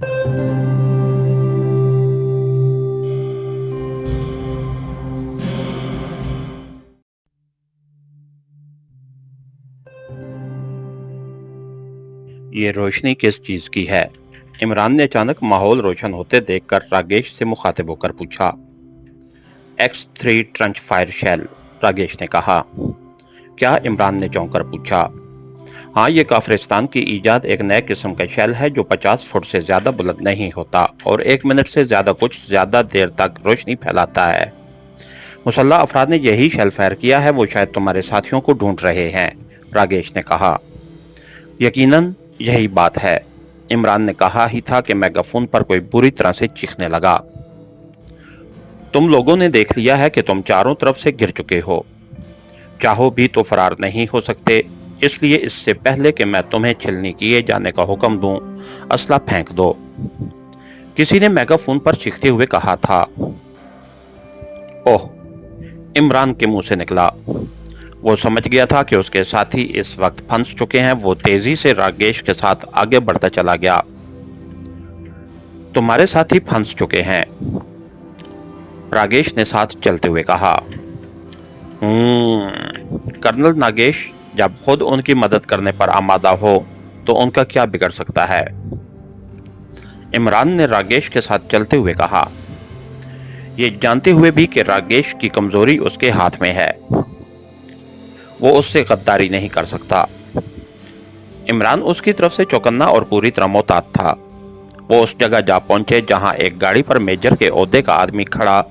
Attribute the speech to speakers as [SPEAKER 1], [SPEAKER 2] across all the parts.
[SPEAKER 1] یہ روشنی کس چیز کی ہے؟ عمران نے اچانک ماحول روشن ہوتے دیکھ کر راگیش سے مخاطب ہو کر پوچھا۔ X3 ٹرنچ فائر شیل، راگیش نے کہا۔ کیا؟ عمران نے چونک کر پوچھا۔ ہاں، یہ کافرستان کی ایجاد ایک نئے قسم کا شیل ہے جو 50 فٹ سے زیادہ بلند نہیں ہوتا اور 1 منٹ سے زیادہ دیر تک روشنی پھیلاتا ہے۔ مسلح افراد نے یہی شیل فائر کیا ہے، وہ شاید تمہارے ساتھیوں کو ڈھونڈ رہے ہیں، راگیش نے کہا۔ یقیناً یہی بات ہے، عمران نے کہا ہی تھا کہ میگا فون پر کوئی بری طرح سے چیخنے لگا۔ تم لوگوں نے دیکھ لیا ہے کہ تم چاروں طرف سے گر چکے ہو، چاہو بھی تو فرار نہیں ہو سکتے، اس لیے اس سے پہلے کہ میں تمہیں چھلنی کیے جانے کا حکم دوں، اسلحہ پھینک دو، کسی نے میگا فون پر چیختے ہوئے کہا تھا۔ اوہ، عمران کے منہ سے نکلا۔ وہ سمجھ گیا تھا کہ اس کے ساتھی اس وقت پھنس چکے ہیں۔ وہ تیزی سے راگیش کے ساتھ آگے بڑھتا چلا گیا۔ تمہارے ساتھی پھنس چکے ہیں، راگیش نے ساتھ چلتے ہوئے کہا۔ کرنل ناگیش جب خود ان کی مدد کرنے پر آمادہ ہو تو ان کا کیا بگڑ سکتا ہے، عمران نے راگیش کے ساتھ چلتے ہوئے کہا، یہ جانتے ہوئے بھی کہ راگیش کی کمزوری اس کے ہاتھ میں ہے، وہ اس سے غداری نہیں کر سکتا۔ عمران اس کی طرف سے چوکنا اور پوری طرح محتاط تھا۔ وہ اس جگہ جا پہنچے جہاں ایک گاڑی پر میجر کے عہدے کا آدمی کھڑا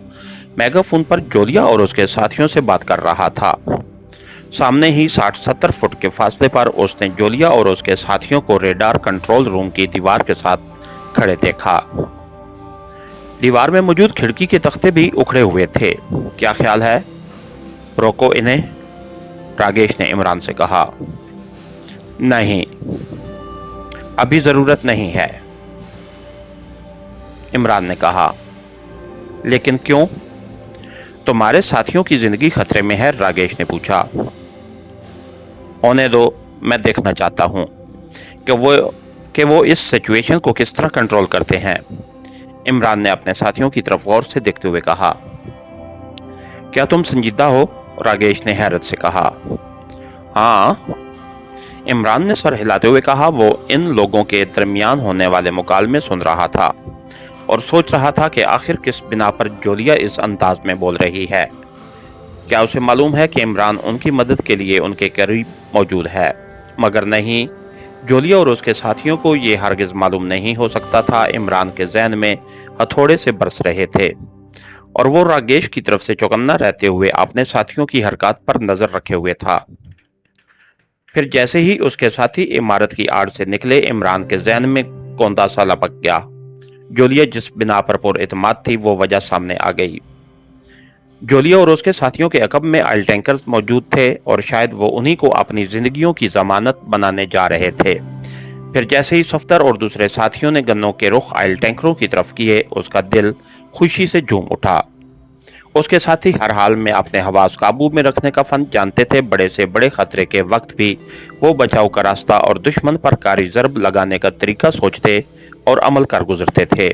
[SPEAKER 1] میگا فون پر جولیا اور اس کے ساتھیوں سے بات کر رہا تھا۔ سامنے ہی 60-70 فٹ کے فاصلے پر اس نے جولیا اور اس کے ساتھیوں کو ریڈار کنٹرول روم کی دیوار کے ساتھ کھڑے دیکھا۔ دیوار میں موجود کھڑکی کے تختے بھی اکھڑے ہوئے تھے۔ کیا خیال ہے؟ روکو انہیں، راگیش نے عمران سے کہا۔ نہیں، ابھی ضرورت نہیں ہے، عمران نے کہا۔ لیکن کیوں؟ تمہارے ساتھیوں کی زندگی خطرے میں ہے، راگیش نے پوچھا۔ ہونے دو، میں دیکھنا چاہتا ہوں کہ وہ اس سچویشن کو کس طرح کنٹرول کرتے ہیں، عمران نے اپنے ساتھیوں کی طرف غور سے دیکھتے ہوئے کہا۔ کیا تم سنجیدہ ہو؟ راگیش نے حیرت سے کہا۔ ہاں، عمران نے سر ہلاتے ہوئے کہا۔ وہ ان لوگوں کے درمیان ہونے والے مکالمے سن رہا تھا اور سوچ رہا تھا کہ آخر کس بنا پر جولیا اس انداز میں بول رہی ہے۔ کیا اسے معلوم ہے کہ عمران ان کی مدد کے لیے ان کے قریب موجود ہے؟ مگر نہیں، جولیا اور اس کے ساتھیوں کو یہ ہرگز معلوم نہیں ہو سکتا تھا۔ عمران کے ذہن میں ہتھوڑے سے برس رہے تھے اور وہ راگیش کی طرف سے چوکنا رہتے ہوئے اپنے ساتھیوں کی حرکات پر نظر رکھے ہوئے تھا۔ پھر جیسے ہی اس کے ساتھی عمارت کی آڑ سے نکلے، عمران کے ذہن میں کوندا سا لپک گیا۔ جولیا جس بنا پر اعتماد تھی، وہ وجہ سامنے آ گئی۔ جولیا اور اس کے ساتھیوں کے عقب میں آئل ٹینکرز موجود تھے اور شاید وہ انہی کو اپنی زندگیوں کی ضمانت بنانے جا رہے تھے۔ پھر جیسے ہی صفدر اور دوسرے ساتھیوں نے گنوں کے رخ آئل ٹینکروں کی طرف کیے، اس کا دل خوشی سے جھوم اٹھا۔ اس کے ساتھی ہر حال میں اپنے حواس قابو میں رکھنے کا فن جانتے تھے۔ بڑے سے بڑے خطرے کے وقت بھی وہ بچاؤ کا راستہ اور دشمن پر کاری ضرب لگانے کا طریقہ سوچتے اور عمل کر گزرتے تھے،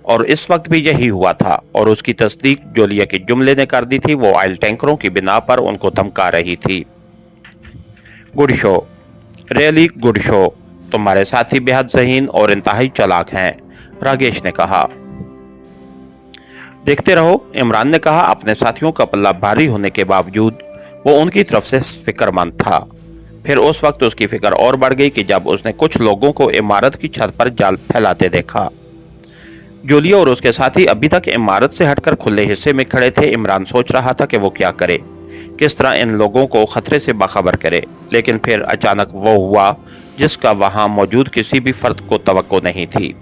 [SPEAKER 1] اور اس وقت بھی یہی ہوا تھا، اور اس کی تصدیق جولیا کے جملے نے کر دی تھی۔ وہ آئل ٹینکروں کی بنا پر ان کو دھمکا رہی تھی۔ Good show, really good show, تمہارے ساتھی بے حد ذہین اور انتہائی چالاک ہیں، راگیش نے کہا۔ دیکھتے رہو، عمران نے کہا۔ اپنے ساتھیوں کا پلہ بھاری ہونے کے باوجود وہ ان کی طرف سے فکر مند تھا۔ پھر اس وقت اس کی فکر اور بڑھ گئی کہ جب اس نے کچھ لوگوں کو عمارت کی چھت پر جال پھیلاتے دیکھا۔ جولیا اور اس کے ساتھی ابھی تک عمارت سے ہٹ کر کھلے حصے میں کھڑے تھے۔ عمران سوچ رہا تھا کہ وہ کیا کرے، کس طرح ان لوگوں کو خطرے سے باخبر کرے، لیکن پھر اچانک وہ ہوا جس کا وہاں موجود کسی بھی فرد کو توقع نہیں تھی۔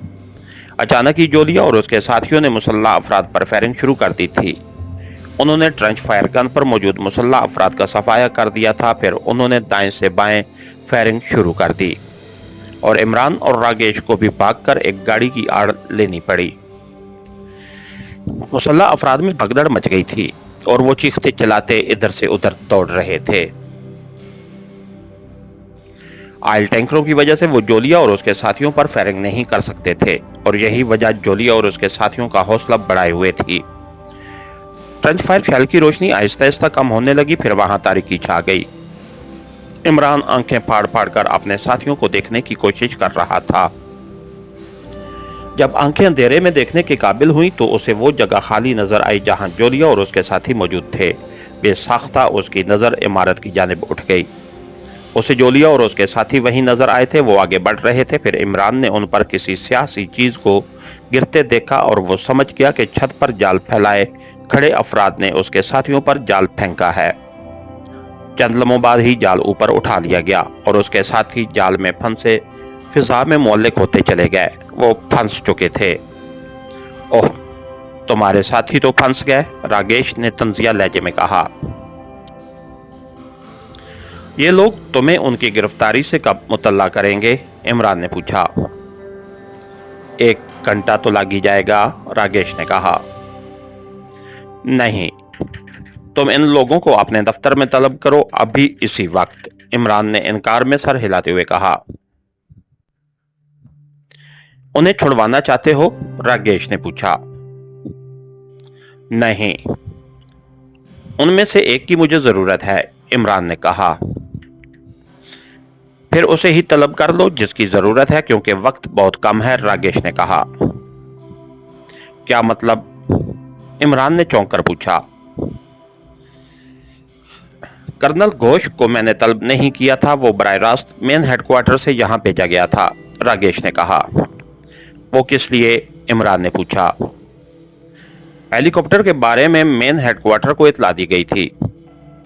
[SPEAKER 1] اچانک ہی جولیا اور اس کے ساتھیوں نے مسلح افراد پر فائرنگ شروع کر دی تھی۔ انہوں نے ٹرنچ فائر گن پر موجود مسلح افراد کا صفایا کر دیا تھا۔ پھر انہوں نے دائیں سے بائیں فائرنگ شروع کر دی اور عمران اور راگیش کو بھی بھاگ کر ایک گاڑی کی آڑ لینی پڑی۔ مسلح افراد میں بھگدڑ مچ گئی تھی اور وہ چیختے چلاتے ادھر سے ادھر دوڑ رہے تھے۔ آئل ٹینکروں کی وجہ سے وہ جولیا اور اس کے ساتھیوں پر فائرنگ نہیں کر سکتے تھے اور یہی وجہ جولیا اور اس کے ساتھیوں کا حوصلہ بڑھائے ہوئے تھی۔ ٹرنچ فائر خیال کی روشنی آہستہ آہستہ کم ہونے لگی، پھر وہاں تاریکی چھا گئی۔ عمران آنکھیں پھاڑ پھاڑ کر اپنے ساتھیوں کو دیکھنے کی کوشش کر رہا تھا۔ جب آنکھیں اندھیرے میں دیکھنے کے قابل ہوئیں تو اسے وہ جگہ خالی نظر آئی جہاں جولیا اور اس کے ساتھی موجود تھے۔ بے ساختہ اس کی نظر عمارت کی جانب اٹھ گئی۔ اسے جولیا اور اس کے ساتھی وہیں نظر آئے تھے، وہ آگے بڑھ رہے تھے۔ پھر عمران نے ان پر کسی سیاسی چیز کو گرتے دیکھا اور وہ سمجھ گیا کہ چھت پر جال پھیلائے کھڑے افراد نے اس کے ساتھیوں پر جال پھینکا ہے۔ چند لمحوں بعد ہی جال اوپر اٹھا لیا گیا اور اس کے ساتھی جال میں پھنسے فضا میں معلق ہوتے چلے گئے۔ وہ پھنس چکے تھے۔ اوہ، تمہارے ساتھی تو پھنس گئے، راگیش نے طنزیہ لہجے میں کہا۔ یہ لوگ تمہیں ان کی گرفتاری سے کب مطلع کریں گے؟ عمران نے پوچھا۔ 1 گھنٹہ تو لگ ہی جائے گا، راگیش نے کہا۔ نہیں، تم ان لوگوں کو اپنے دفتر میں طلب کرو، ابھی اسی وقت، عمران نے انکار میں سر ہلاتے ہوئے کہا۔ انہیں چھڑوانا چاہتے ہو؟ راگیش نے پوچھا۔ نہیں، ان میں سے ایک کی مجھے ضرورت ہے، عمران نے کہا۔ پھر اسے ہی طلب کر لو جس کی ضرورت ہے، کیونکہ وقت بہت کم ہے، راگیش نے کہا۔ کیا مطلب؟ عمران نے چونک کر پوچھا۔ کرنل گھوش کو میں نے طلب نہیں کیا تھا، وہ براہ راست مین ہیڈ کوارٹر سے یہاں بھیجا گیا تھا، راگیش نے کہا۔ وہ کس لیے؟ عمران نے پوچھا۔ ہیلی کاپٹر کے بارے میں مین ہیڈ کوارٹر کو اطلاع دی گئی تھی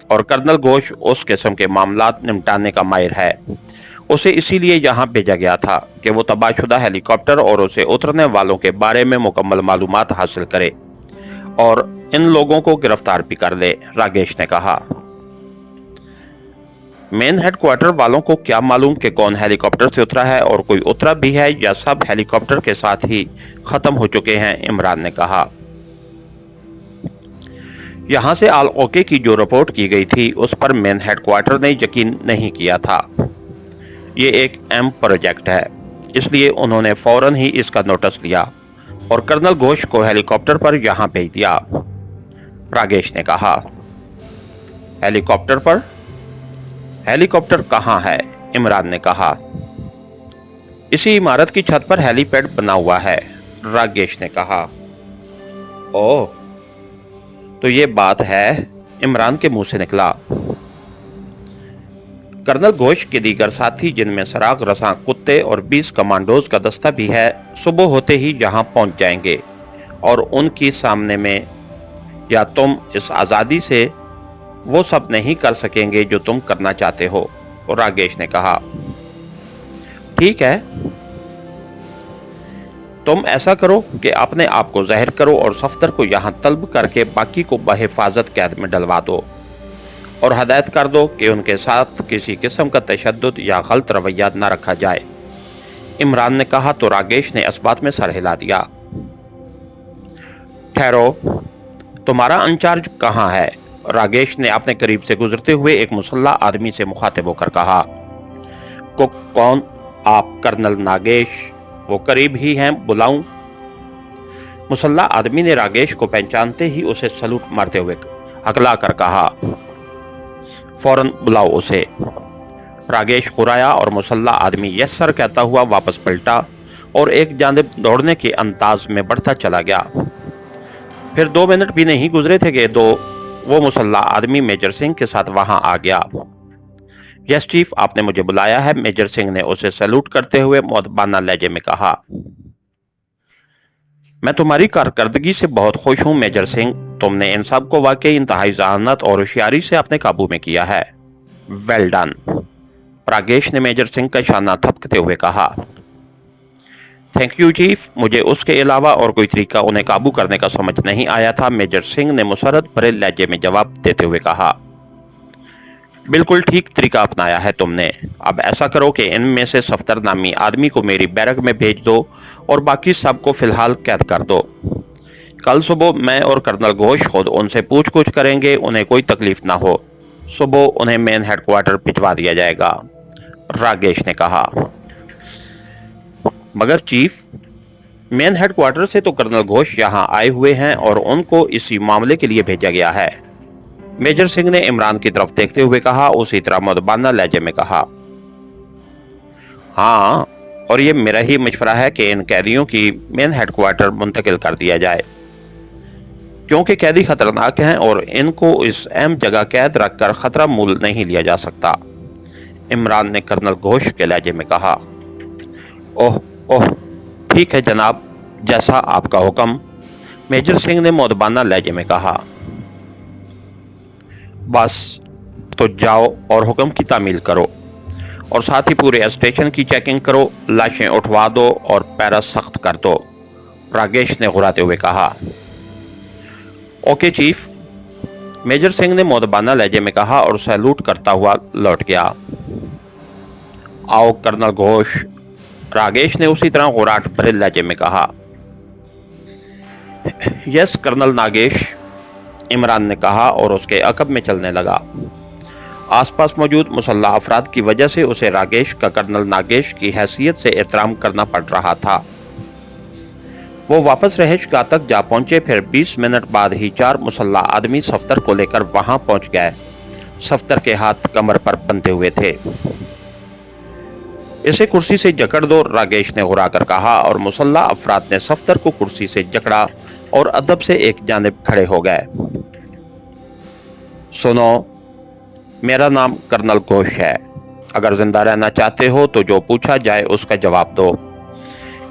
[SPEAKER 1] اور کرنل گھوش اس قسم کے معاملات نمٹانے کا ماہر ہے۔ اسے اسی لیے یہاں بھیجا گیا تھا کہ وہ تباہ شدہ ہیلی کاپٹر اور اسے اترنے والوں کے بارے میں مکمل معلومات حاصل کرے اور ان لوگوں کو گرفتار بھی کر لے، راگیش نے کہا۔ مین ہیڈ کوارٹر والوں کو کیا معلوم کہ کون ہیلی کاپٹر سے اترا ہے اور کوئی اترا بھی ہے یا سب ہیلی کاپٹر کے ساتھ ہی ختم ہو چکے ہیں، عمران نے کہا۔ یہاں سے آل اوکے کی جو رپورٹ کی گئی تھی اس پر مین ہیڈ کوارٹر نے یقین نہیں کیا تھا۔ یہ ایک اہم پروجیکٹ ہے، اس لیے انہوں نے فوراً ہی اس کا نوٹس لیا اور کرنل گھوش کو ہیلی کاپٹر پر یہاں بھیج دیا، راگیش نے کہا۔ ہیلی کاپٹر پر؟ ہیلی کاپٹر کہاں ہے؟ عمران نے کہا۔ اسی عمارت کی چھت پر ہیلی پیڈ بنا ہوا ہے، راگیش نے کہا۔ اوہ، تو یہ بات ہے، عمران کے منہ سے نکلا۔ کرنل گھوش کے دیگر ساتھی جن میں سراغ رساں کتے اور 20 کمانڈوز کا دستہ بھی ہے، صبح ہوتے ہی یہاں پہنچ جائیں گے اور ان کی سامنے میں یا تم اس آزادی سے وہ سب نہیں کر سکیں گے جو تم کرنا چاہتے ہو، راگیش نے کہا۔ ٹھیک ہے، تم ایسا کرو کہ اپنے آپ کو ظاہر کرو اور صفدر کو یہاں طلب کر کے باقی کو بحفاظت قید میں ڈلوا دو اور ہدایت کر دو کہ ان کے ساتھ کسی قسم کا تشدد یا غلط رویہ نہ رکھا جائے، عمران نے کہا تو راگیش نے اس بات میں سر ہلا دیا۔ ٹھہرو، تمہارا انچارج کہاں ہے؟ راگیش نے اپنے قریب سے گزرتے ہوئے ایک مسلح آدمی سے مخاطب ہو کر کہا۔ کون آپ؟ کرنل ناگیش، وہ قریب ہی ہیں، بلاؤں؟ مسلح آدمی نے راگیش کو پہچانتے ہی اسے سلوٹ مارتے ہوئے ہکلا کر کہا، فوراً بلاؤ اسے۔ راگیش خرایا اور مسلح آدمی یس سر کہتا ہوا واپس پلٹا اور ایک جانب دوڑنے کے انداز میں بڑھتا چلا گیا۔ پھر 2 منٹ بھی نہیں گزرے تھے کہ وہ مسلح آدمی میجر سنگھ کے ساتھ وہاں آ گیا۔ یس چیف، آپ نے مجھے بلایا ہے، میجر سنگھ نے اسے سیلوٹ کرتے ہوئے مؤدبانہ لہجے میں کہا۔ میں تمہاری کارکردگی سے بہت خوش ہوں میجر سنگھ، تم نے ان سب کو واقعی انتہائی ذہانت اور ہوشیاری سے اپنے قابو میں کیا ہے، ویل ڈن، راگیش نے میجر سنگھ کا شانہ تھپکتے ہوئے کہا۔ تھینک یو چیف، مجھے اس کے علاوہ اور کوئی طریقہ انہیں قابو کرنے کا سمجھ نہیں آیا تھا، میجر سنگھ نے مسرت بھرے لہجے میں جواب دیتے ہوئے کہا۔ بالکل ٹھیک طریقہ اپنایا ہے تم نے، اب ایسا کرو کہ ان میں سے صفدر نامی آدمی کو میری بیرک میں بھیج دو اور باقی سب کو فی الحال قید کر دو۔ کل صبح میں اور کرنل گھوش خود ان سے پوچھ گچھ کریں گے، انہیں کوئی تکلیف نہ ہو، صبح انہیں مین ہیڈ کوارٹر بھجوا دیا جائے گا۔ रागेश ने कहा। मगर चीफ, मेन हेडक्वार्टर से तो कर्नल घोष यहाँ आए हुए हैं और उनको इसी मामले के लिए भेजा गया है। मेजर सिंह ने इमरान की तरफ देखते हुए कहा, उसी तरह मुदबाना लहजे में कहा। हाँ, और ये मेरा ही मशवरा है कि इन कैदियों की मेन हेडक्वार्टर मुंतकिल कर दिया जाए, क्योंकि कैदी खतरनाक हैं और इनको इस अहम जगह कैद रखकर खतरा मूल नहीं लिया जा सकता। इमरान ने कर्नल घोष के लहजे में कहा। ओह ओह, ठीक है जनाब, जैसा आपका हुक्म, मेजर सिंह ने मुदबाना लहजे में कहा। बस तो जाओ और हुक्म की तामील करो और साथ ही पूरे स्टेशन की चेकिंग करो, लाशें उठवा दो और पैरा सख्त कर दो, रागेश ने घुराते हुए कहा। ओके चीफ, मेजर सिंह ने मुदबाना लहजे में कहा और सैल्यूट करता हुआ लौट गया। आओ कर्नल घोष, रागेश ने उसी तरह गुराट भरे लहजे में कहा। यस कर्नल नागेश, इमरान ने कहा और उसके अकब में चलने लगा। आसपास मौजूद मुसल्लह अफराद की वजह से उसे रागेश का कर्नल नागेश की हैसियत से एहतराम करना पड़ रहा था। वो वापस रहिशगाह तक जा पहुंचे। फिर 20 मिनट बाद ही 4 मुसल्लह आदमी सफ्तर को लेकर वहां पहुंच गए। सफ्तर के हाथ कमर पर बंधे हुए थे। इसे कुर्सी से जकड़ दो, रागेश ने घुरा कर कहा और मुसल्लह अफराद ने सफ्तर को कुर्सी से जकड़ा और अदब से एक जानिब खड़े हो गए। सुनो, मेरा नाम कर्नल घोष है। अगर जिंदा रहना चाहते हो तो जो पूछा जाए उसका जवाब दो।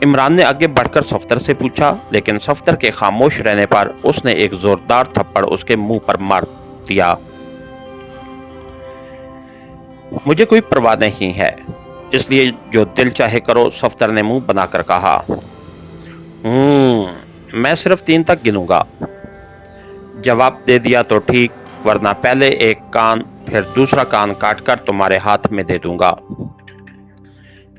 [SPEAKER 1] इमरान ने आगे बढ़कर सफ्तर से पूछा, लेकिन सफ्तर के खामोश रहने पर उसने एक जोरदार थप्पड़ उसके मुंह पर मार दिया। मुझे कोई परवाह नहीं है, इसलिए जो दिल चाहे करो, सफ्तर ने मुंह बनाकर कहा। मैं सिर्फ 3 तक गिनूंगा। जवाब दे दिया तो ठीक, वरना पहले एक कान फिर दूसरा कान काटकर तुम्हारे हाथ में दे दूंगा।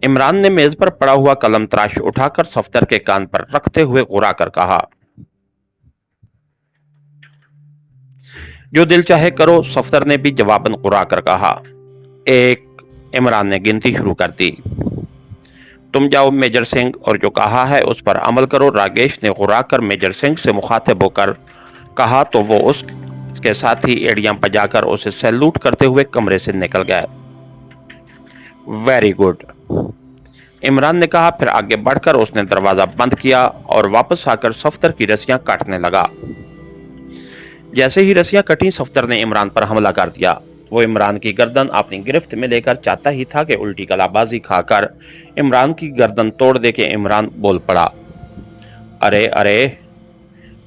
[SPEAKER 1] इमरान ने मेज पर पड़ा हुआ कलम तराश उठाकर सफ्तर के कान पर रखते हुए घुरा कर कहा। जो दिल चाहे करो, सफ्तर ने भी जवाबन घुरा कर कहा। 1, इमरान ने गिनती शुरू कर दी। तुम जाओ मेजर सिंह, और जो कहा है उस पर अमल करो, रागेश ने घुरा कर मेजर सिंह से मुखातिब होकर कहा तो वो उसके साथ ही एड़ियां बजाकर उसे सैल्यूट करते हुए कमरे से निकल गए। वेरी गुड, इमरान ने कहा। फिर आगे बढ़कर उसने दरवाजा बंद किया और वापस आकर सफ्तर की रस्सियां काटने लगा। जैसे ही रस्सियां कटी, सफ्तर ने इमरान पर हमला कर दिया। वो इमरान की गर्दन अपनी गिरफ्त में लेकर चाहता ही था कि उल्टी कलाबाजी खाकर इमरान की गर्दन तोड़ दे के इमरान बोल पड़ा। अरे अरे,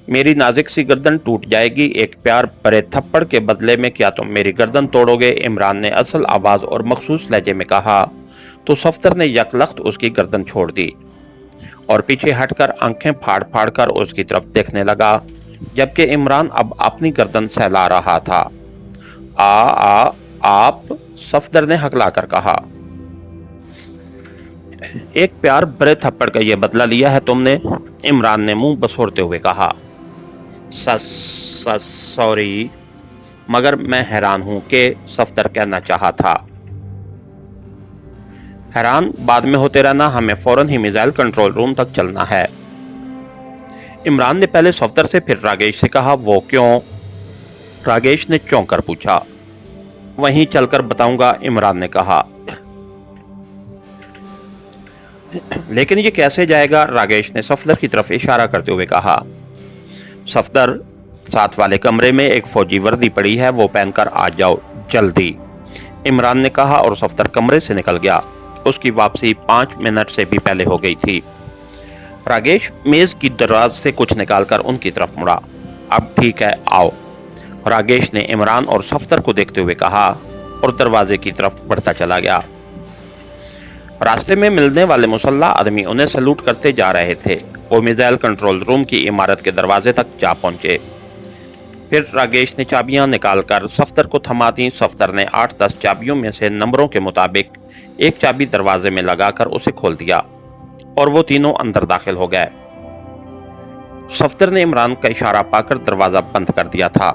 [SPEAKER 1] मेरी नाजुक सी गर्दन टूट जाएगी, एक प्यार भरे थप्पड़ के बदले में क्या तुम मेरी गर्दन तोड़ोगे? इमरान ने असल आवाज और मखसूस लहजे में कहा तो सफ्तर ने यकलख्त उसकी गर्दन छोड़ दी और पीछे हटकर आंखें फाड़ फाड़ कर उसकी तरफ देखने लगा, जबकि इमरान अब अपनी गर्दन सहला रहा था। आप, सफ्दर ने हकला कर कहा। एक प्यार भरे थप्पड़ का यह बदला लिया है तुमने? इमरान ने मुंह बसोरते हुए कहा। सॉरी, मगर मैं हैरान हूं कि सफ्दर कहना चाहा था। हैरान बाद में होते रहना, हमें फौरन ही मिसाइल कंट्रोल रूम तक चलना है। इमरान ने पहले सफ्दर से फिर रागेश से कहा। वो क्यों? रागेश ने चौंक कर पूछा। वहीं चलकर बताऊंगा, इमरान ने कहा। लेकिन ये कैसे जाएगा? रागेश ने सफ्दर की तरफ इशारा करते हुए कहा। सफ्दर, साथ वाले कमरे में एक फौजी वर्दी पड़ी है, वो पहनकर आ जाओ जल्दी, इमरान ने कहा और सफ्दर कमरे से निकल गया। उसकी वापसी 5 मिनट से भी पहले हो गई थी। रागेश मेज की दराज से कुछ निकालकर उनकी तरफ मुड़ा। अब ठीक है, आओ, रागेश ने इमरान और सफ्दर को देखते हुए कहा और दरवाजे की तरफ बढ़ता चला गया। रास्ते में मिलने वाले मुसल्लह आदमी उन्हें सैल्यूट करते जा रहे थे। वो मिसाइल कंट्रोल रूम की इमारत के दरवाजे तक जा पहुंचे। फिर रागेश ने चाबियां निकालकर सफ्दर को थमा दी। सफ्दर ने 8-10 चाबियों में से नंबरों के मुताबिक एक चाबी दरवाजे में लगाकर उसे खोल दिया और वो तीनों अंदर दाखिल हो गए। सफ्दर ने इमरान का इशारा पाकर दरवाजा बंद कर दिया था।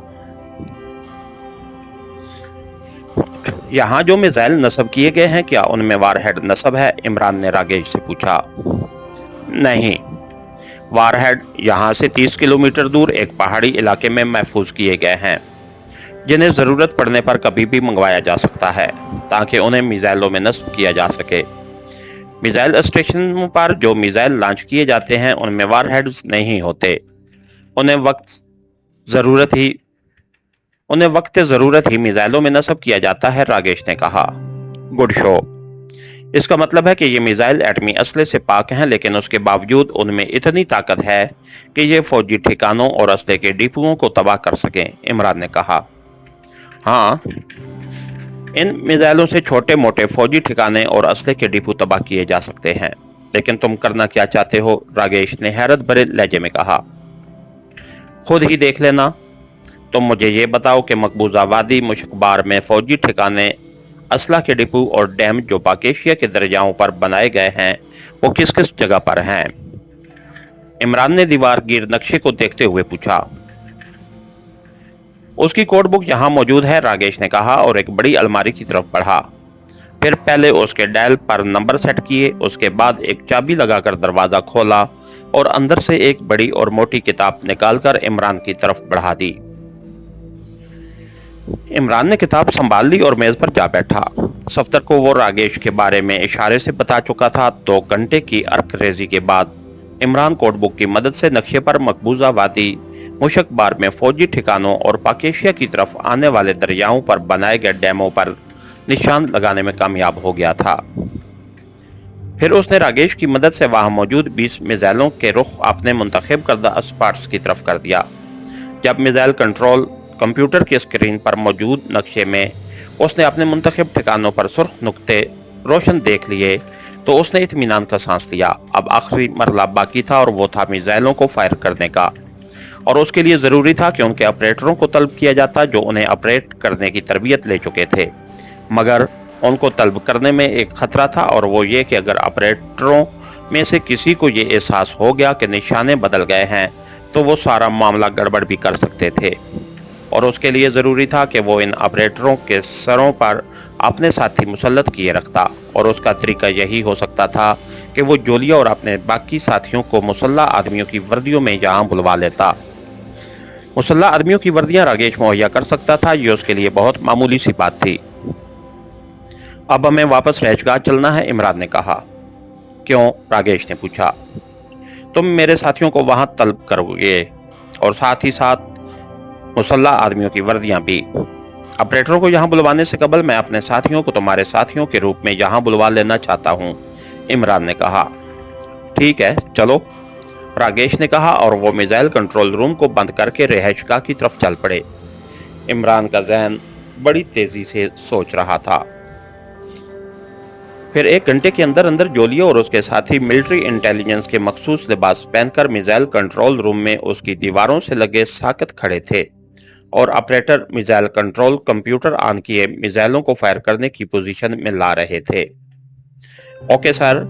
[SPEAKER 1] यहाँ जो मिसाइल नस्ब किए गए हैं क्या उनमें वारहेड नस्ब है? इमरान ने रागेश से पूछा। नहीं, वारहेड यहाँ से 30 किलोमीटर दूर एक पहाड़ी इलाके में महफूज किए गए हैं, जिन्हें जरूरत पड़ने पर कभी भी मंगवाया जा सकता है ताकि उन्हें मिसाइलों में नस्ब किया जा सके। मिसाइल स्टेशनों पर जो मिसाइल लॉन्च किए जाते हैं उनमें वारहेड्स नहीं होते, उन्हें वक्त जरूरत ही मिसाइलों में नस्ब किया जाता है, रागेश ने कहा। Good show. इसका मतलब है कि ये मिसाइल एटमी असले से पाक हैं, लेकिन उसके बावजूद उनमें इतनी ताकत है कि ये फौजी ठिकानों और असले के डिपुओं को तबाह कर सकें, इमरान ने कहा। हाँ, इन मिसाइलों से छोटे मोटे फौजी ठिकाने और असले के डिपो तबाह किए जा सकते हैं, लेकिन तुम करना क्या चाहते हो? रागेश ने हैरत भरे लहजे में कहा। खुद ही देख लेना। तुम मुझे ये बताओ कि मकबूजा वादी मुशकबार में फौजी ठिकाने, असला के डिपो और डैम जो पाक एशिया के दरियाओं पर बनाए गए हैं वो किस किस जगह पर हैं? इमरान ने दीवार गिर नक्शे को देखते हुए पूछा। उसकी कोड बुक यहाँ मौजूद है, रागेश ने कहा और एक बड़ी अलमारी की तरफ बढ़ा। फिर पहले उसके डायल पर नंबर सेट किए, उसके बाद एक चाबी लगाकर दरवाजा खोला और अंदर से एक बड़ी और मोटी किताब निकालकर इमरान की तरफ बढ़ा दी। इमरान ने किताब संभाल ली और मेज पर जा बैठा। सफदर को वो रागेश के बारे में इशारे से बता चुका था। 2 घंटे की अर्करेजी के बाद इमरान कोड बुक की मदद से नक्शे पर मकबूजा वादी मुशकबार में फौजी ठिकानों और पाक एशिया की तरफ आने वाले दरियाओं पर बनाए गए डैमों पर निशान लगाने में कामयाब हो गया था। फिर उसने रागेश की मदद से वहां मौजूद 20 मिसाइलों के रुख अपने मुंतखब करदा स्पॉट्स की तरफ कर दिया। जब मिसाइल कंट्रोल कंप्यूटर की स्क्रीन पर मौजूद नक्शे में उसने अपने मुंतखब ठिकानों पर सुर्ख नुक्ते रोशन देख लिए तो उसने इत्मीनान का सांस लिया। अब आखिरी मरला बाकी था और वो था मिसाइलों को फायर करने का, और उसके लिए जरूरी था कि उनके ऑपरेटरों को तलब किया जाता जो उन्हें ऑपरेट करने की तरबियत ले चुके थे। मगर उनको तलब करने में एक खतरा था, और वो ये कि अगर ऑपरेटरों में से किसी को ये एहसास हो गया कि निशाने बदल गए हैं तो वो सारा मामला गड़बड़ भी कर सकते थे, और उसके लिए ज़रूरी था कि वो इन ऑपरेटरों के सरों पर अपने साथी मुसल्लत किए रखता, और उसका तरीका यही हो सकता था कि वो जोलिया और अपने बाकी साथियों को मुसल्ला आदमियों की वर्दियों में यहाँ बुलवा लेता। मुसल्ला आदमियों की वर्दियां रागेश मुहैया कर सकता था, ये उसके लिए बहुत मामूली सी बात थी। अब हमें वापस रैशगाह चलना है, इमरान ने कहा। क्यों? रागेश ने पूछा। तुम मेरे साथियों को वहां तलब करोगे और साथ ही साथ मुसल्ला आदमियों की वर्दियां भी। ऑपरेटरों को यहाँ बुलवाने से कबल मैं अपने साथियों को तुम्हारे साथियों के रूप में यहाँ बुलवा लेना चाहता हूँ, इमरान ने कहा। ठीक है, चलो, रागेश ने कहा, और वो मिसाइल कंट्रोल रूम को बंद करके रिहाइशगाह की तरफ चल पड़े। इमरान का जहन बड़ी तेजी से सोच रहा था। फिर 1 घंटे के अंदर अंदर जोलिया और उसके साथी मिलिट्री इंटेलिजेंस के मखसूस लिबास पहनकर मिसाइल कंट्रोल रूम में उसकी दीवारों से लगे साकत खड़े थे, और operator missile control computer on किए मिसाइलों को फायर करने की पोजीशन में ला रहे थे। ओके सर,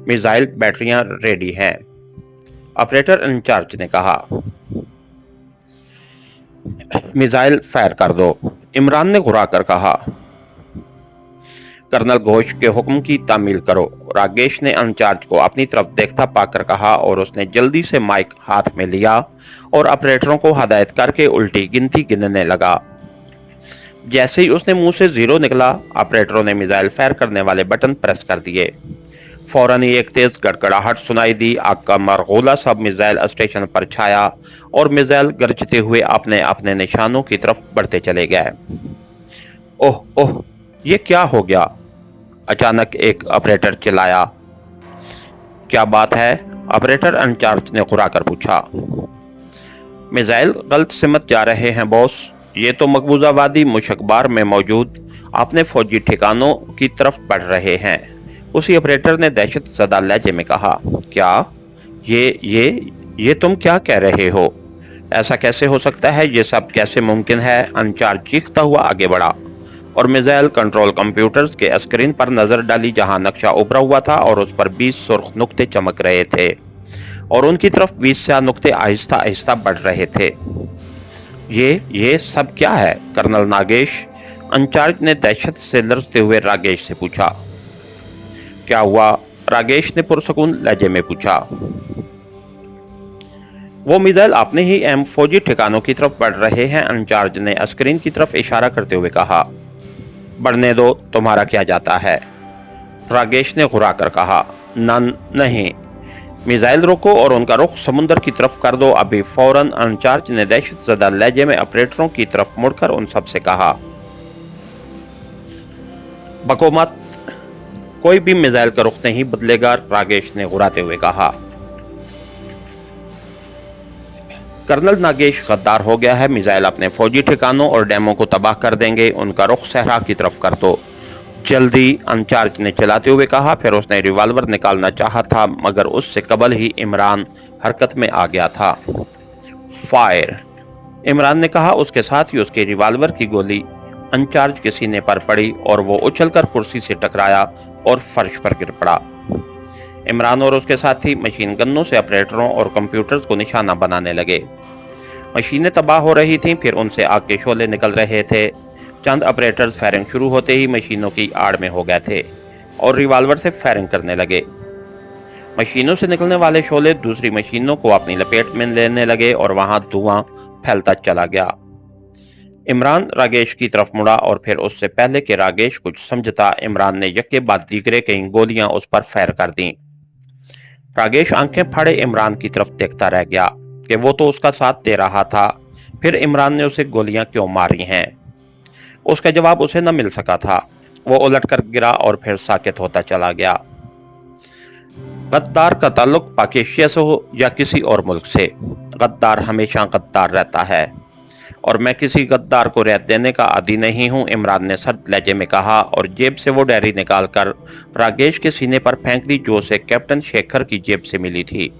[SPEAKER 1] मिसाइल बैटरियां रेडी हैं, ऑपरेटर इंचार्ज ने कहा। मिसाइल फायर कर दो, इमरान ने घुरा कर कहा। कर्नल घोष के हुक्म की तामील करो, रागेश ने इंचार्ज को अपनी तरफ देखता पाकर कहा, और उसने जल्दी से माइक हाथ में लिया और ऑपरेटरों को हदायत करके उल्टी गिनती गिनने लगा। जैसे ही उसने मुंह से 0 निकला, ऑपरेटरों ने मिसाइल फायर करने वाले बटन प्रेस कर दिए। फौरन ही एक तेज गड़गड़ाहट सुनाई दी। आग का मरगोला सब मिसाइल स्टेशन पर छाया और मिसाइल गरजते हुए अपने अपने निशानों की तरफ बढ़ते चले गए। ओह ओह, ये क्या हो गया? अचानक एक ऑपरेटर चिल्लाया। क्या बात है? ऑपरेटर इंचार्ज ने घुरा कर पूछा। मिसाइल गलत सिमत जा रहे हैं बॉस, ये तो मकबूजा वादी मुशकबार में मौजूद अपने फौजी ठिकानों की तरफ बढ़ रहे हैं, उसी ऑपरेटर ने दहशत ज़दा लहजे में कहा। क्या? ये तुम क्या कह रहे हो? ऐसा कैसे हो सकता है? ये सब कैसे मुमकिन है? इंचार्ज चीखता हुआ आगे बढ़ा और मिसाइल कंट्रोल कंप्यूटर्स के स्क्रीन पर नजर डाली, जहां नक्शा उभरा हुआ था और उस पर 20 सुर्ख नुक्ते चमक रहे थे, और उनकी तरफ 20 स्याह नुक्ते आहिस्ता आहिस्ता बढ़ रहे थे। ये सब क्या है? कर्नल नागेश इंचार्ज ने दहशत से लरजते हुए रागेश से पूछा। क्या हुआ? रागेश ने पुरसकून लहजे में पूछा। वो मिसाइल अपने ही अहम फौजी ठिकानों की तरफ बढ़ रहे हैं, इंचार्ज ने स्क्रीन की तरफ इशारा करते हुए कहा। बढ़ने दो, तुम्हारा क्या जाता है? रागेश ने घुरा कर कहा। नहीं, मिसाइल रोको और उनका रुख समुद्र की तरफ कर दो अभी फौरन, इंचार्ज ने दहशत ज़दा लहजे में ऑपरेटरों की तरफ मुड़कर उन सब से कहा। बको मत, कोई भी मिसाइल का रुख नहीं बदलेगा, रागेश ने घुराते हुए कहा। कर्नल नागेश गद्दार हो गया है, मिसाइल अपने फौजी ठिकानों और डैमों को तबाह कर देंगे, उनका रुख सहरा की तरफ कर दो जल्दी, इंचार्ज ने चलाते हुए कहा। फिर उसने रिवॉल्वर निकालना चाहा था मगर उससे कबल ही इमरान हरकत में आ गया था। फायर, इमरान ने कहा। उसके साथ ही उसके रिवॉल्वर की गोली इंचार्ज के सीने पर पड़ी और वो उछलकर कुर्सी से टकराया और फर्श पर गिर पड़ा। इमरान और उसके साथी मशीन गन्नों से ऑपरेटरों और कंप्यूटर्स को निशाना बनाने लगे। मशीनें तबाह हो रही थीं, फिर उनसे आग के शोले निकल रहे थे। चंद ऑपरेटर्स फायरिंग शुरू होते ही मशीनों की आड़ में हो गए थे और रिवॉल्वर से फायरिंग करने लगे। मशीनों से निकलने वाले शोले दूसरी मशीनों को अपनी लपेट में लेने लगे और वहां धुआं फैलता चला गया। इमरान रागेश की तरफ मुड़ा और फिर उससे पहले कि रागेश कुछ समझता, इमरान ने यक्के बाद दीगरे कई गोलियां उस पर फायर कर दी। रागेश आंखें फाड़े इमरान की तरफ देखता रह गया कि वो तो उसका साथ दे रहा था, फिर इमरान ने उसे गोलियां क्यों मारी हैं? उसका जवाब उसे न मिल सका था। वो उलटकर गिरा और फिर साकित होता चला गया। गद्दार का ताल्लुक पाकिस्तान से हो या किसी और मुल्क से, गद्दार हमेशा गद्दार रहता है और मैं किसी गद्दार को रियायत देने का आदी नहीं हूं, इमरान ने सर्द लहजे में कहा और जेब से वो डायरी निकालकर रागेश के सीने पर फेंक दी जो उसे कैप्टन शेखर की जेब से मिली थी।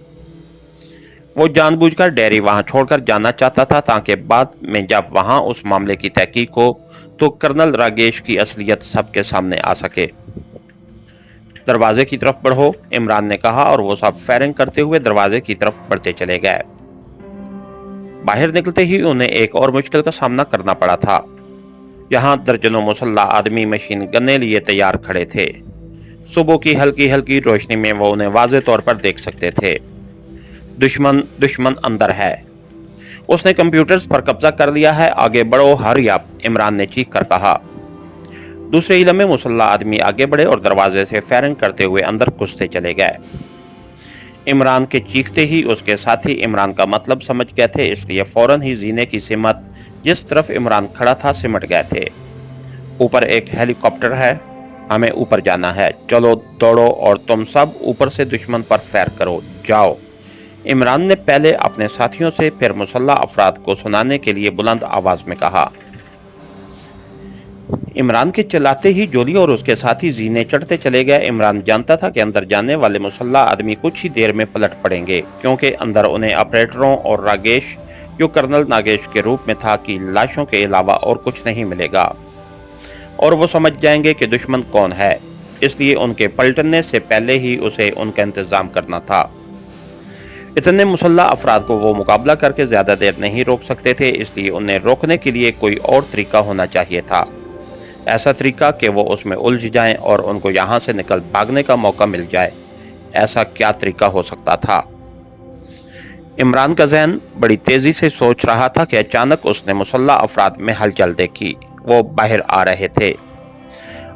[SPEAKER 1] वो जानबूझकर डायरी वहां छोड़कर जाना चाहता था ताकि बाद में जब वहां उस मामले की तहकीक हो तो कर्नल रागेश की असलियत सबके सामने आ सके। दरवाजे की तरफ बढ़ो, इमरान ने कहा और वो सब फायरिंग करते हुए दरवाजे की तरफ बढ़ते चले गए। बाहर निकलते ही उन्हें एक और मुश्किल का सामना करना पड़ा था। यहाँ दर्जनों मुसल्ला आदमी मशीन गन्ने लिए तैयार खड़े थे। सुबह की हल्की हल्की रोशनी में वो उन्हें वाज़े तौर पर देख सकते थे। दुश्मन अंदर है, उसने कंप्यूटर्स पर कब्जा कर लिया है, आगे बढ़ो हरी आप, इमरान ने चीख कर कहा। दूसरे इलाके में मुसल्ला आदमी आगे बढ़े और दरवाजे से फायरिंग करते हुए अंदर घुसते चले गए। इमरान के चीखते ही उसके साथी इमरान का मतलब समझ गए थे, इसलिए फौरन ही जीने की सिमत जिस तरफ इमरान खड़ा था सिमट गए थे। ऊपर एक हेलीकॉप्टर है, हमें ऊपर जाना है, चलो दौड़ो और तुम सब ऊपर से दुश्मन पर फायर करो, जाओ, इमरान ने पहले अपने साथियों से फिर मुसल्ला अफराद को सुनाने के लिए बुलंद आवाज में कहा। इमरान के चिल्लाते ही जोली और उसके साथी जीने चढ़ते चले गए। इमरान जानता था कि अंदर जाने वाले मुसल्ला आदमी कुछ ही देर में पलट पड़ेंगे, क्योंकि अंदर उन्हें ऑपरेटरों और रागेश, जो कर्नल नागेश के रूप में था, की लाशों के अलावा और कुछ नहीं मिलेगा और वो समझ जाएंगे कि दुश्मन कौन है। इसलिए उनके पलटने से पहले ही उसे उनका इंतजाम करना था। इतने मुसल्ला अफराद को वो मुकाबला करके ज्यादा देर नहीं रोक सकते थे, इसलिए उन्हें रोकने के लिए कोई और तरीका होना चाहिए था। ऐसा तरीका कि वो उसमें उलझ जाएं और उनको यहाँ से निकल भागने का मौका मिल जाए। ऐसा क्या तरीका हो सकता था? इमरान का ज़हन बड़ी तेजी से सोच रहा था कि अचानक उसने मुसल्ला अफराद में हलचल देखी। वो बाहर आ रहे थे।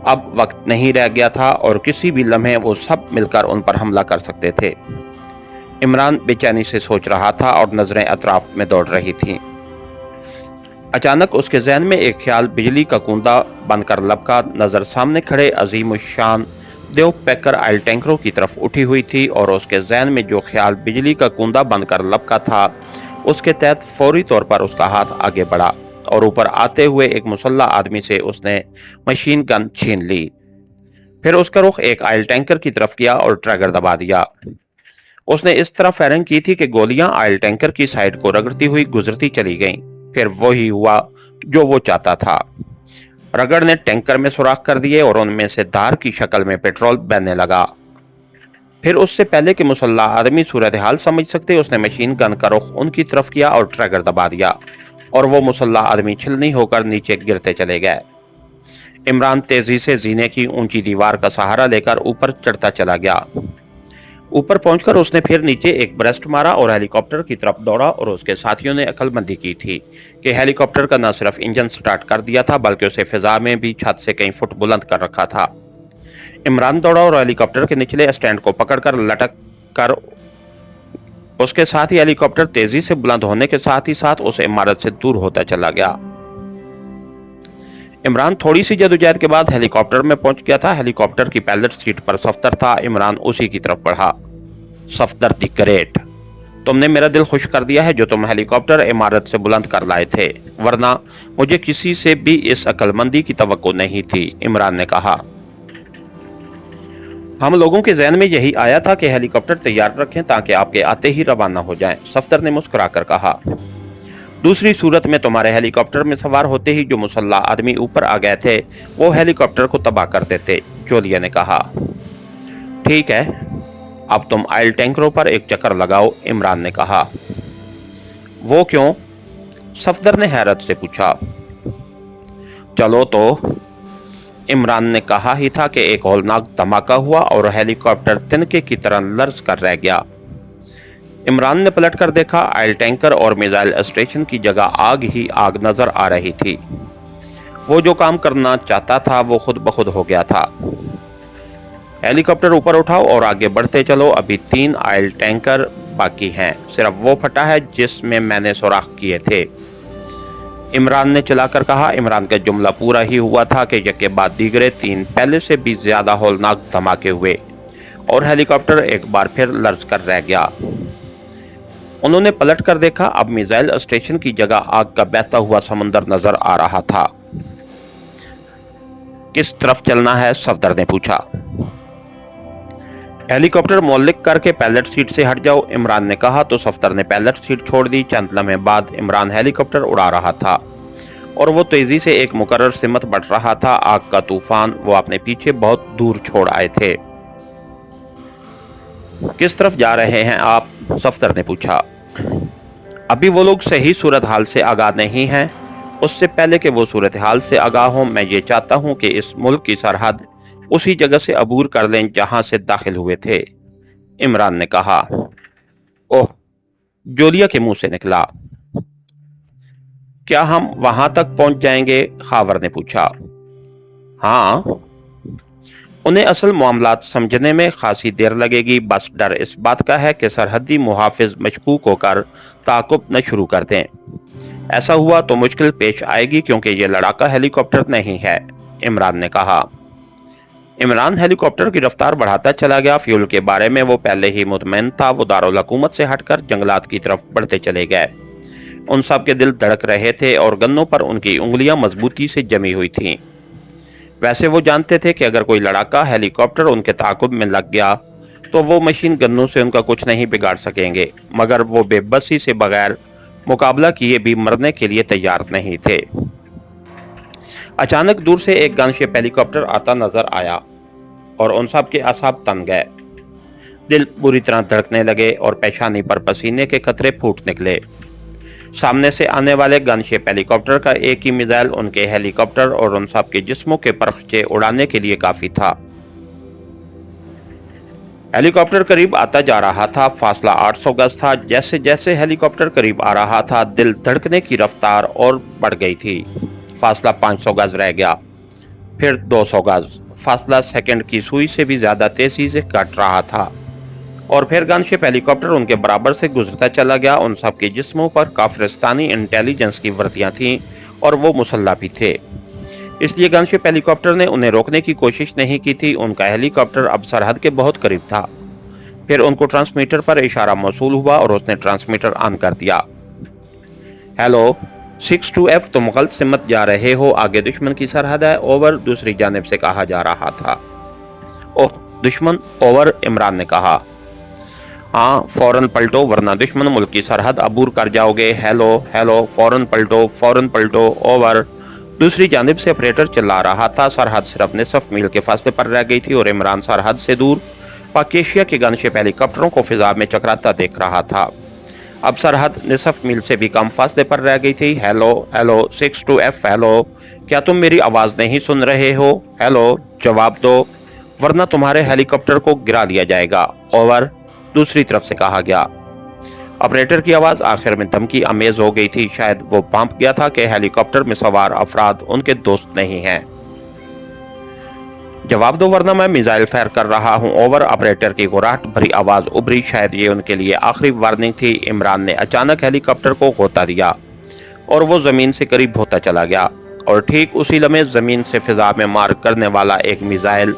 [SPEAKER 1] अब वक्त नहीं रह गया था और किसी भी लम्हे वो सब मिलकर उन पर हमला कर सकते थे। इमरान बेचैनी से सोच रहा था और नजरें अतराफ में दौड़ रही थीं। अचानक उसके ज़हन में एक ख्याल बिजली का कूंदा बनकर लपका। नजर सामने खड़े अजीम शान देव पैकर ऑयल टैंकरों की तरफ उठी हुई थी और उसके ज़हन में जो ख्याल बिजली का कूंदा बनकर लपका था, उसके तहत फौरी तौर पर उसका हाथ आगे बढ़ा और ऊपर आते हुए एक मुसल्ला आदमी से उसने मशीन गन छीन ली। फिर उसका रुख एक ऑयल टैंकर की तरफ किया और ट्रिगर दबा दिया। उसने इस तरह फायरिंग की थी कि गोलियां ऑयल टैंकर की साइड को रगड़ती हुई गुजरती चली गईं। फिर वही हुआ जो वो चाहता था। रगड़ ने टैंकर में सुराख कर दिए और उनमें से धार की शक्ल में पेट्रोल बहने लगा। फिर उससे पहले कि मुसल्ला आदमी सूरत हाल समझ सकते, उसने मशीन गन का रुख उनकी तरफ किया और ट्रिगर दबा दिया और वो मुसल्ला आदमी छिलनी होकर नीचे गिरते चले गए। इमरान तेजी से जीने की ऊंची दीवार का सहारा लेकर ऊपर चढ़ता चला गया। ऊपर पहुंचकर उसने फिर नीचे एक ब्रेस्ट मारा और हेलीकॉप्टर की तरफ दौड़ा और उसके साथियों ने अक्लमंदी की थी कि हेलीकॉप्टर का न सिर्फ इंजन स्टार्ट कर दिया था बल्कि उसे फिजा में भी छत से कई फुट बुलंद कर रखा था। इमरान दौड़ा और हेलीकॉप्टर के निचले स्टैंड को पकड़कर लटक कर उसके साथ ही हेलीकॉप्टर तेजी से बुलंद होने के साथ ही साथ उस इमारत से दूर होता चला गया। इमरान थोड़ी सी जदोजहद के बाद हेलीकॉप्टर में पहुंच गया था। हेलीकॉप्टर की पायलट सीट पर सफदर था। इमरान उसी की तरफ बढ़ा। सफदर दी ग्रेट, तुमने मेरा दिल खुश कर दिया है जो तुम हेलीकॉप्टर इमारत से बुलंद कर लाए थे, वरना मुझे किसी से भी इस अक्लमंदी की तवक्को नहीं थी। इमरान ने कहा, हम लोगों के ज़हन में यही आया था कि हेलीकॉप्टर तैयार रखें ताकि आपके आते ही रवाना हो जाएं। सफदर ने मुस्कुराकर कहा, दूसरी सूरत में तुम्हारे हेलीकॉप्टर में सवार होते ही जो मुसल्ला आदमी ऊपर आ गए थे वो हेलीकॉप्टर को तबाह कर देते। जोलिया ने कहा, ठीक है, अब तुम ऑयल टैंकरों पर एक चक्कर लगाओ। इमरान ने कहा, वो क्यों? सफदर ने हैरत से पूछा। चलो तो। इमरान ने कहा ही था कि एक हौलनाक धमाका हुआ और हेलीकॉप्टर तिनके की तरह लर्ज कर रह गया। इमरान ने पलट कर देखा, ऑयल टैंकर और मिसाइल स्टेशन की जगह आग ही आग नजर आ रही थी। वो जो काम करना चाहता था वो खुद ब खुद हो गया था। हेलीकॉप्टर ऊपर उठाओ और आगे बढ़ते चलो, अभी 3 ऑयल टैंकर बाकी हैं, सिर्फ वो फटा है जिसमें मैंने सुराख किए थे। इमरान ने चलाकर कहा। इमरान का जुमला पूरा ही हुआ था कि यके बाद दीगरे 3 पहले से भी ज्यादा हौलनाक धमाके हुए और हेलीकॉप्टर एक बार फिर लर्ज कर रह गया। उन्होंने पलट कर देखा, अब मिसाइल स्टेशन की जगह आग का बहता हुआ समंदर नजर आ रहा था। किस तरफ चलना है? सफदर ने पूछा। हेलीकॉप्टर मौलिक करके पायलट सीट से हट जाओ, इमरान ने कहा तो सफदर ने पायलट सीट छोड़ दी। चंद लम्हे बाद इमरान हेलीकॉप्टर उड़ा रहा था और वो तेजी से एक मुकर्रर सिमत बढ़ रहा था। आग का तूफान वो अपने पीछे बहुत दूर छोड़ आए थे। किस तरफ जा रहे हैं आप? सफदर ने पूछा। अभी वो लोग सही सूरत हाल से आगाह नहीं हैं। उससे पहले कि वो सूरत हाल से आगाह हो, मैं ये चाहता हूं कि इस मुल्क की सरहद उसी जगह से अबूर कर लें जहां से दाखिल हुए थे। इमरान ने कहा। ओह, जोलिया के मुंह से निकला। क्या हम वहां तक पहुंच जाएंगे? खावर ने पूछा। हाँ, उन्हें असल मामलात समझने में खासी देर लगेगी। बस डर इस बात का है कि सरहदी मुहाफिज मशकूक होकर ताक़ुब न शुरू कर दें। ऐसा हुआ तो मुश्किल पेश आएगी क्योंकि ये लड़ाका हेलीकॉप्टर नहीं है, इमरान ने कहा। इमरान हेलीकॉप्टर की रफ्तार बढ़ाता चला गया। फ्यूल के बारे में वो पहले ही मुतमईन था। वो दारुल हुकूमत से हटकर जंगलात की तरफ बढ़ते चले गए। उन सब के दिल धड़क रहे थे और गन्नों पर उनकी उंगलियां मजबूती से जमी हुई थीं। वैसे वो जानते थे कि अगर कोई लड़ाका हेलीकॉप्टर उनके ताक़ुब में लग गया तो वो मशीन गन्नों से उनका कुछ नहीं बिगाड़ सकेंगे, मगर वो बेबसी से बगैर मुकाबला किए भी मरने के लिए तैयार नहीं थे। अचानक दूर से एक गनशिप हेलीकॉप्टर आता नजर आया और उन सब के असाब तन गए। दिल बुरी तरह धड़कने लगे और पेशानी पर पसीने के कतरे फूट निकले। सामने से आने वाले गनशिप हेलीकॉप्टर का एक ही मिसाइल उनके हेलीकॉप्टर और उन सब के जिस्मों के परखचे उड़ाने के लिए काफी था। हेलीकॉप्टर करीब आता जा रहा था। फासला 800 गज था। जैसे जैसे हेलीकॉप्टर करीब आ रहा था दिल धड़कने की रफ्तार और बढ़ गई थी। फासला 500 गज रह गया, फिर 200 गज। फासला सेकंड की सुई से भी ज्यादा तेजी से कट रहा था और फिर गनशिप हेलीकॉप्टर उनके बराबर से गुजरता चला गया। उन सब के जिस्मों पर काफिरिस्तानी इंटेलिजेंस की वर्दियां थीं और वो मुसल्ला भी थे, इसलिए गनशिप हेलीकॉप्टर ने उन्हें रोकने की कोशिश नहीं की थी। उनका हेलीकॉप्टर अब सरहद के बहुत करीब था। फिर उनको ट्रांसमीटर पर इशारा मौसूल हुआ और उसने ट्रांसमीटर ऑन कर दिया। हेलो 62F, तुम गलत सिमत जा रहे हो, आगे दुश्मन की सरहद है, ओवर, दूसरी जानिब से कहा जा रहा था। ओह, दुश्मन, ओवर, इमरान ने कहा। हाँ, फौरन पलटो वरना दुश्मन मुल्क की सरहद अबूर कर जाओगे। हेलो हेलो, फौरन पलटो, ओवर। दूसरी जानिब से ऑपरेटर चिल्ला रहा था। सरहद सिर्फ निसफ मील के फासले पर रह गई थी और इमरान सरहद से दूर पाक एशिया के गनशिप हेलीकॉप्टरों को फिजा में चकराता देख रहा था। अब सरहद निसफ मील से भी कम फासले पर रह गई थी। हेलो हेलो 62F, हेलो, क्या तुम मेरी आवाज नहीं सुन रहे हो? हेलो, जवाब दो वरना तुम्हारे हेलीकॉप्टर को गिरा दिया जाएगा। ओवर, दूसरी तरफ से कहा गया। ऑपरेटर की आवाज आखिर में धमकी अमेज हो गई थी। शायद वो भांप गया था कि हेलीकॉप्टर में सवार अफराद उनके दोस्त नहीं हैं। जवाब दो वरना मैं मिसाइल फायर कर रहा हूं। ओवर, ऑपरेटर की गुर्राहट भरी आवाज उभरी। शायद ये उनके लिए आखिरी वार्निंग थी। इमरान ने अचानक हेलीकॉप्टर को गोता दिया और वो जमीन से करीब होता चला गया, और ठीक उसी लम्हे जमीन से फिजा में मार करने वाला एक मिसाइल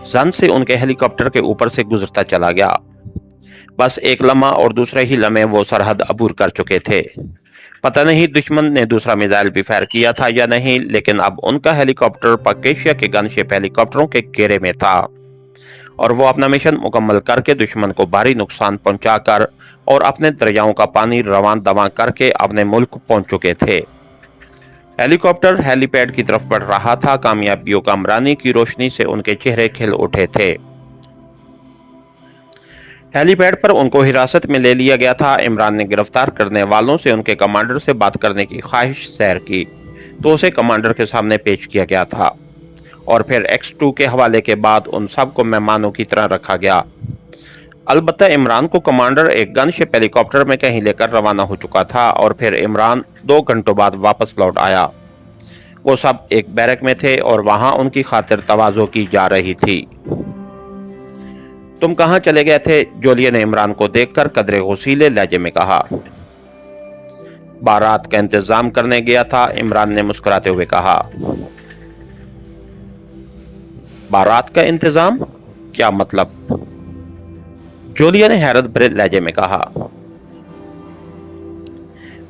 [SPEAKER 1] जन से उनके हेलीकॉप्टर के ऊपर से गुजरता चला गया। बस एक लम्हा और दूसरे ही लम्हे वो सरहद अबूर कर चुके थे। पता नहीं दुश्मन ने दूसरा मिसाइल भी फायर किया था या नहीं, लेकिन अब उनका हेलीकॉप्टर पकेशिया के गनशिप हेलीकॉप्टरों के घेरे में था और वो अपना मिशन मुकम्मल करके दुश्मन को भारी नुकसान पहुंचाकर और अपने दरियाओं का पानी रवान दवा करके अपने मुल्क पहुंच चुके थे। हेलीकॉप्टर हेलीपैड की तरफ बढ़ रहा था। कामयाबियों का अमरानी की रोशनी से उनके चेहरे खिल उठे थे। हेलीपैड पर उनको हिरासत में ले लिया गया था। इमरान ने गिरफ्तार करने वालों से उनके कमांडर से बात करने की ख्वाहिश ज़ाहिर की तो उसे कमांडर के सामने पेश किया गया था और फिर X2 के हवाले के बाद उन सबको मेहमानों की तरह रखा गया। अलबत्ता इमरान को कमांडर एक गनशिप हेलीकॉप्टर में कहीं लेकर रवाना हो चुका था और फिर इमरान 2 घंटों बाद वापस लौट आया। वो सब एक बैरक में थे और वहां उनकी खातिर तवाज़ो की जा रही थी। तुम कहां चले गए थे? जोलिया ने इमरान को देखकर कदरे गुस्सीले लहजे में कहा। बारात का इंतजाम करने गया था, इमरान ने मुस्कुराते हुए कहा। बारात का इंतजाम? क्या मतलब? जोलिया ने हैरत भरे लहजे में कहा।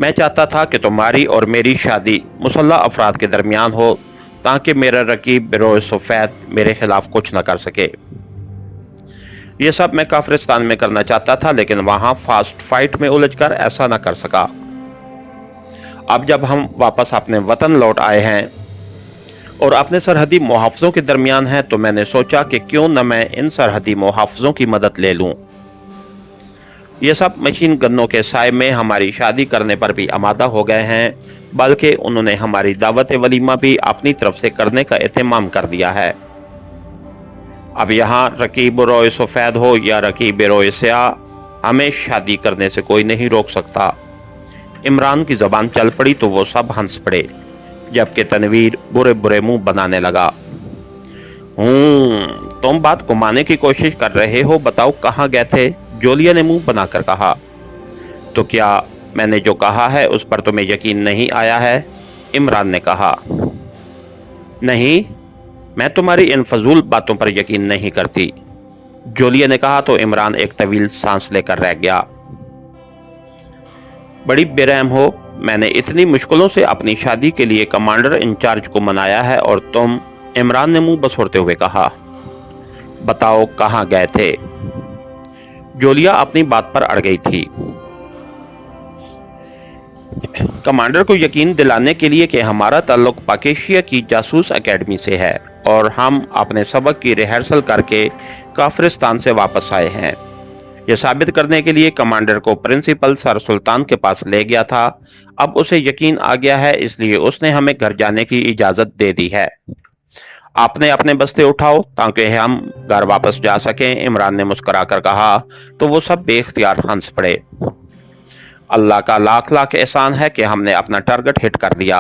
[SPEAKER 1] मैं चाहता था कि तुम्हारी और मेरी शादी मुसल्लह अफराद के दरमियान हो ताकि मेरा रकीब बिरोए सफेद मेरे खिलाफ कुछ न कर सके। ये सब मैं काफिरिस्तान में करना चाहता था, लेकिन वहां फास्ट फाइट में उलझकर ऐसा न कर सका। अब जब हम वापस अपने वतन लौट आए हैं और अपने सरहदी मुहाफ़िज़ों के दरमियान हैं, तो मैंने सोचा कि क्यों न मैं इन सरहदी मुहाफ़िज़ों की मदद ले लूं। ये सब मशीन गन्नों के साए में हमारी शादी करने पर भी आमादा हो गए हैं, बल्कि उन्होंने हमारी दावत वलीमा भी अपनी तरफ से करने का एहतमाम कर दिया है। अब यहाँ रकीब रोए सफेद हो या रकीब रोए स्याह, हमें शादी करने से कोई नहीं रोक सकता। इमरान की जबान चल पड़ी तो वो सब हंस पड़े, जबकि तनवीर बुरे बुरे मुंह बनाने लगा। तुम बात घुमाने की कोशिश कर रहे हो, बताओ कहाँ गए थे? जोलिया ने मुंह बनाकर कहा। तो क्या मैंने जो कहा है उस पर तुम्हें यकीन नहीं आया है? इमरान ने कहा। नहीं, मैं तुम्हारी इन फजूल बातों पर यकीन नहीं करती, जोलिया ने कहा तो इमरान एक तवील सांस लेकर रह गया। बड़ी बेरहम हो, मैंने इतनी मुश्किलों से अपनी शादी के लिए कमांडर इंचार्ज को मनाया है और तुम? इमरान ने मुंह बसोड़ते हुए कहा। बताओ कहां गए थे? जोलिया अपनी बात पर अड़ गई थी। कमांडर को यकीन दिलाने के लिए कि हमारा ताल्लुक पाकेशिया की जासूस एकेडमी से है और हम अपने सबक की रिहर्सल करके काफिरिस्तान से वापस आए हैं। यह साबित करने के लिए कमांडर को प्रिंसिपल सर सुल्तान के पास ले गया था। अब उसे यकीन आ गया है, इसलिए उसने हमें घर जाने की इजाजत दे दी है। आपने अपने बस्ते उठाओ ताकि हम घर वापस जा सकें, इमरान ने मुस्कुराकर कहा तो वो सब बेख्तियार हंस पड़े। अल्लाह का लाख लाख एहसान है कि हमने अपना टारगेट हिट कर दिया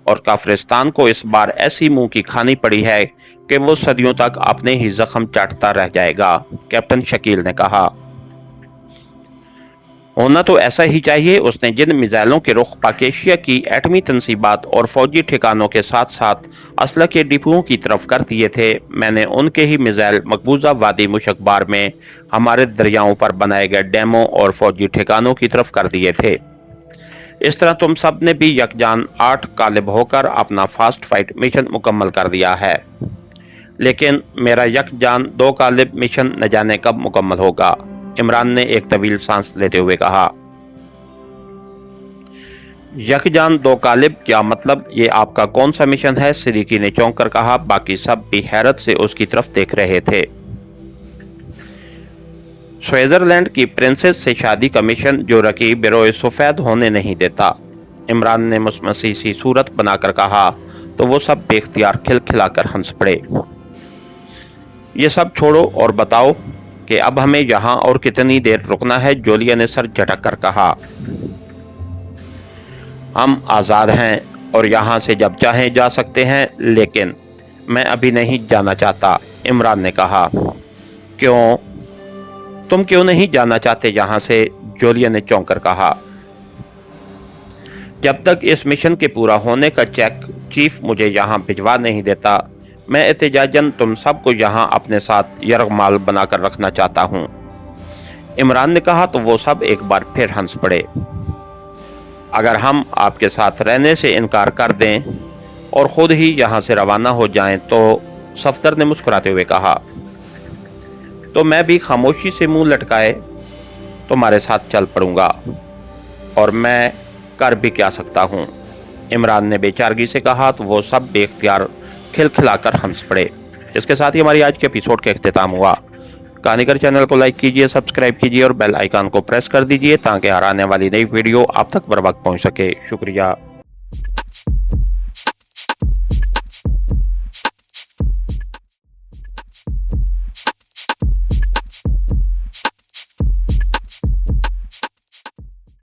[SPEAKER 1] और काफिरिस्तान को इस बार ऐसी मुंह की खानी पड़ी है कि वो सदियों तक अपने ही जख्म चाटता रह जाएगा, कैप्टन शकील ने कहा। होना तो ऐसा ही चाहिए। उसने जिन मिसाइलों के रुख पाकेशिया की एटमी तनसीबात और फौजी ठिकानों के साथ साथ असला के डिपुओं की तरफ कर दिए थे, मैंने उनके ही मिसाइल मकबूजा वादी मुशकबार में हमारे दरियाओं पर बनाए गए डैमों और फौजी ठिकानों की तरफ कर दिए थे। इस तरह तुम सब ने भी यकजान 8 कालिब होकर अपना फास्ट फाइट मिशन मुकम्मल कर दिया है, लेकिन मेरा यकजान 2 कालिब मिशन न जाने कब मुकम्मल होगा, इमरान ने एक तवील सांस लेते हुए कहा। यकजान 2 कालिब, क्या मतलब? ये आपका कौन सा मिशन है? सिद्दीकी ने चौंक कर कहा। बाकी सब भी हैरत से उसकी तरफ देख रहे थे। स्विट्जरलैंड की प्रिंसेस से शादी का मिशन जो रकीब बिरोए सफेद होने नहीं देता। इमरान ने मुस्मसी सी सूरत बनाकर कहा तो वो सब बेख्तियार खिलखिलाकर हंस पड़े। ये सब छोड़ो और बताओ कि अब हमें यहाँ और कितनी देर रुकना है, जोलिया ने सर झटक कर कहा। हम आज़ाद हैं और यहाँ से जब चाहें जा सकते हैं, लेकिन मैं अभी नहीं जाना चाहता, इमरान ने कहा। क्यों? तुम क्यों नहीं जाना चाहते यहाँ से? जोलिया ने चौंक कर कहा। जब तक इस मिशन के पूरा होने का चेक चीफ मुझे यहाँ भिजवा नहीं देता, मैं एहतिजाजन तुम सबको यहाँ अपने साथ यरगमाल बनाकर रखना चाहता हूँ, इमरान ने कहा। तो वो सब एक बार फिर हंस पड़े। अगर हम आपके साथ रहने से इनकार कर दें और खुद ही यहाँ से रवाना हो जाएं, तो सफदर ने मुस्कुराते हुए कहा। तो मैं भी खामोशी से मुंह लटकाए तुम्हारे साथ चल पड़ूंगा, और मैं कर भी क्या सकता हूँ, इमरान ने बेचारगी से कहा। तो वो सब बेख्तियार खिलखिलाकर हंस पड़े। इसके साथ ही हमारी आज के एपिसोड का इख्तिताम हुआ। कहानीगर चैनल को लाइक कीजिए, सब्सक्राइब कीजिए और बेल आइकन को प्रेस कर दीजिए ताकि हर आने वाली नई वीडियो आप तक बर वक्त पहुँच सके। शुक्रिया।